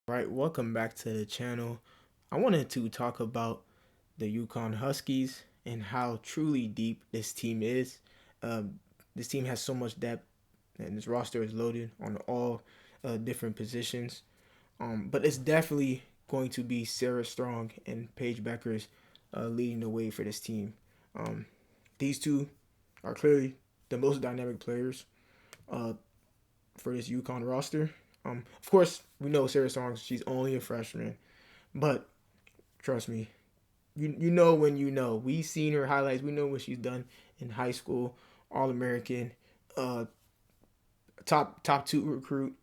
Right, welcome back to the channel. I wanted to talk about the Yukon Huskies and how truly deep this team is. This team has so much depth, and this roster is loaded on all different positions. But it's definitely going to be Sarah Strong and Paige Bueckers leading the way for this team. Um, these two are clearly the most dynamic players uh, for this Yukon roster. Of course, we know Sarah Strong. She's only a freshman, but trust me, you know when you know. We've seen her highlights. We know what she's done in high school. All American, uh, top two recruit,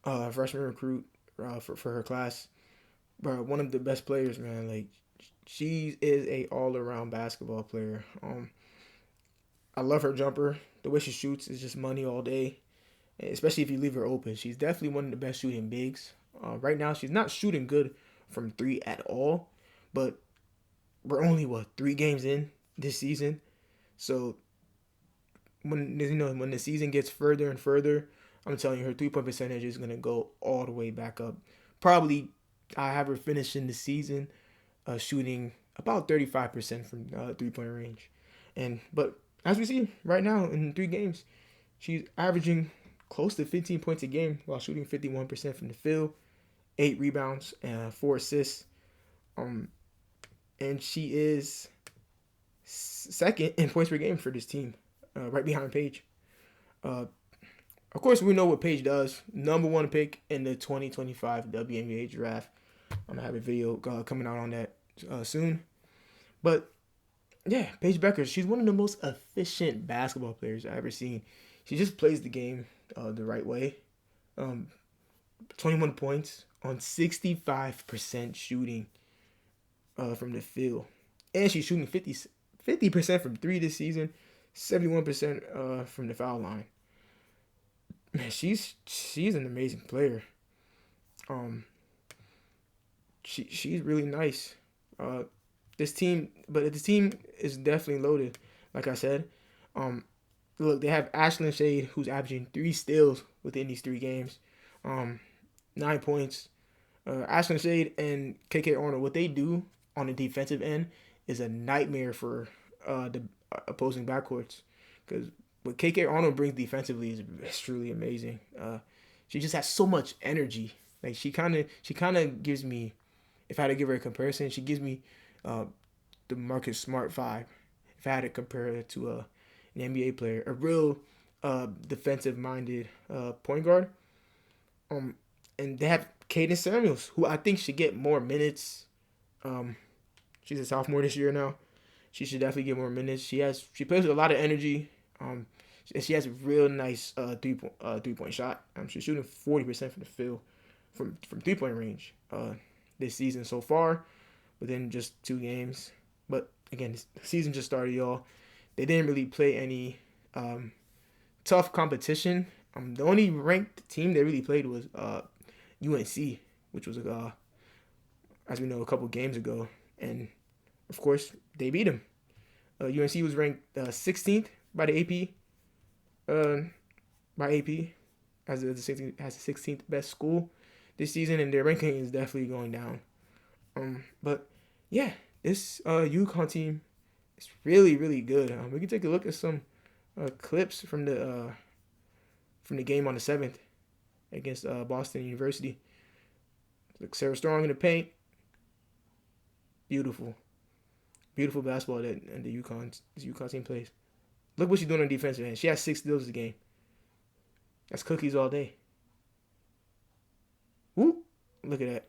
freshman recruit for her class. But one of the best players, man. Like she is a all around basketball player. I love her jumper. The way she shoots is just money all day, especially if you leave her open. She's definitely one of the best shooting bigs. Right now, she's not shooting good from three at all, but we're only 3 games in this season. So when the season gets further and further, I'm telling you, her 3 point percentage is gonna go all the way back up. Probably, I have her finishing the season shooting about 35% from 3 point range, but as we see right now in 3 games, she's averaging close to 15 points a game while shooting 51% from the field, 8 rebounds, and 4 assists. Um, and she is second in points per game for this team, right behind Paige. Uh, of course, we know what Paige does. Number one pick in the 2025 WNBA draft. I'm gonna have a video coming out on that soon. But yeah, Paige Bueckers, she's one of the most efficient basketball players I've ever seen. She just plays the game the right way. Um, 21 points on 65% shooting from the field. And she's shooting 50% from three this season, 71% from the foul line. Man, she's an amazing player. Um, she's really nice. Uh, this team is definitely loaded. Like I said, um, look, they have Ashlyn Shade, who's averaging 3 steals within these 3 games, um, 9 points. Ashlyn Shade and KK Arnold, what they do on the defensive end is a nightmare for the opposing backcourts, because what KK Arnold brings defensively is truly amazing. She just has so much energy. Like she kind of gives me, if I had to give her a comparison, she gives me uh, the Marcus Smart vibe. If I had to compare it to an NBA player, a real defensive minded point guard. Um, and they have Kaden Samuels, who I think should get more minutes. Um, she's a sophomore this year now. She should definitely get more minutes. She plays with a lot of energy. And she has a real nice 3 point shot. She's shooting 40% from the field, from 3 point range this season so far, within just 2 games. But again, the season just started, y'all. They didn't really play any tough competition. The only ranked team they really played was UNC, which was as we know, a couple games ago, and of course they beat them. UNC was ranked 16th by the AP, as the 16th best school this season, and their ranking is definitely going down. But yeah, this Yukon team is really really good. We can take a look at some clips from the game on the 7th against Boston University. Look, Sarah Strong in the paint. Beautiful. Beautiful basketball that this Yukon team plays. Look what she's doing on defensive end. She has 6 steals a game. That's cookies all day. Whoop. Look at that.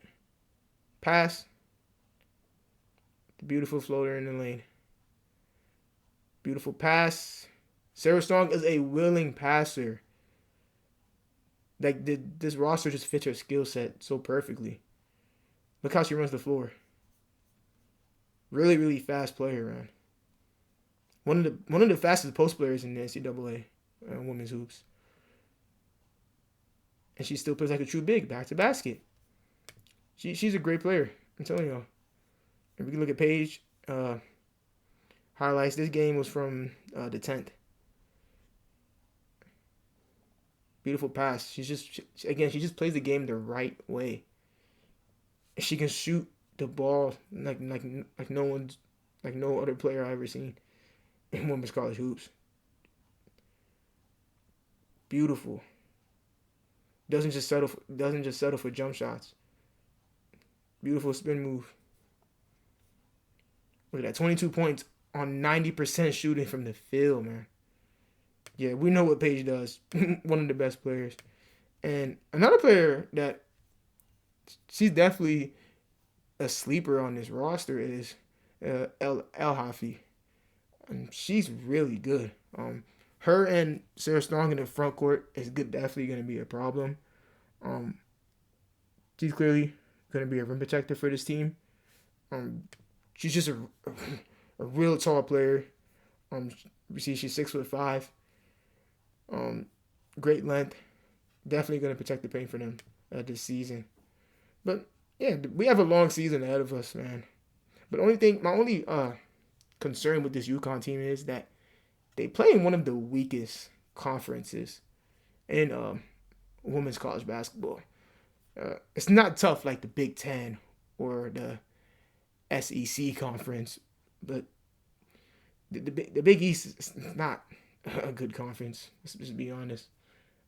Pass. The beautiful floater in the lane. Beautiful pass. Sarah Strong is a willing passer. Like this roster just fits her skill set so perfectly. Look how she runs the floor. Really, really fast player, man. One of the fastest post players in the NCAA women's hoops, and she still plays like a true big, back to basket. She's a great player. I'm telling y'all. And we can look at Paige highlights. This game was from the 10th. Beautiful pass. She just plays the game the right way. She can shoot the ball like no other player I've ever seen in women's college hoops. Beautiful. Doesn't just settle for jump shots. Beautiful spin move. Look at that, 22 points on 90% shooting from the field, man. Yeah, we know what Paige does. One of the best players. And another player that she's definitely a sleeper on this roster is El Hafi. And she's really good. Her and Sarah Strong in the front court is definitely going to be a problem. She's clearly going to be a rim protector for this team. She's just a real tall player. You see, she's 6'5". Great length. Definitely going to protect the paint for them this season. But yeah, we have a long season ahead of us, man. But my only concern with this Yukon team is that they play in one of the weakest conferences in women's college basketball. It's not tough like the Big Ten or the SEC conference, but the Big East is not a good conference. Let's just be honest.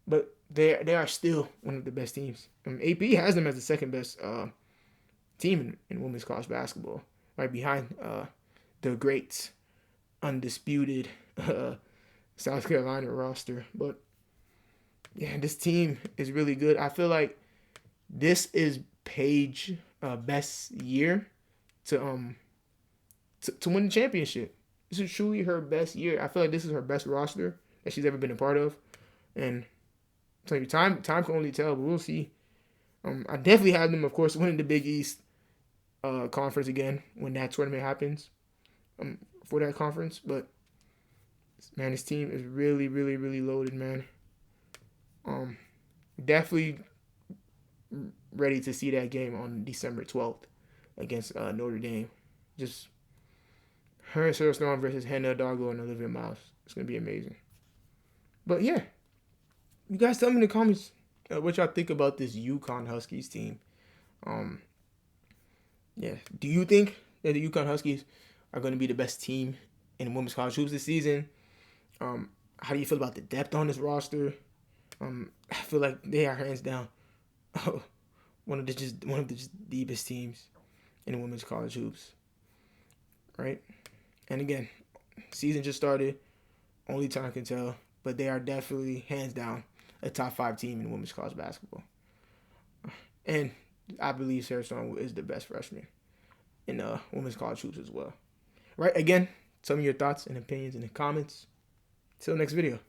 But they are still one of the best teams. AP has them as the second best team in women's college basketball, right behind the great, undisputed South Carolina roster. But yeah, this team is really good. I feel like this is Paige best year to win the championship. This is truly her best year. I feel like this is her best roster that she's ever been a part of, and I'll tell you, time can only tell, but we'll see. I definitely have them, of course, winning the Big East conference again when that tournament happens for that conference. But man, this team is really, really, really loaded, man. Definitely ready to see that game on December 12th against Notre Dame. Just her and Sarah Strong versus Hannah Dargo and Olivia Miles. It's going to be amazing. But yeah, you guys tell me in the comments what y'all think about this Yukon Huskies team. Yeah, do you think that the Yukon Huskies are going to be the best team in women's college hoops this season? How do you feel about the depth on this roster? I feel like they are hands down one of the deepest teams in women's college hoops, right? And again, season just started. Only time can tell, but they are definitely hands down a top 5 team in women's college basketball. And I believe Sarah Strong is the best freshman in women's college hoops as well. Right? Again, tell me your thoughts and opinions in the comments. Till next video.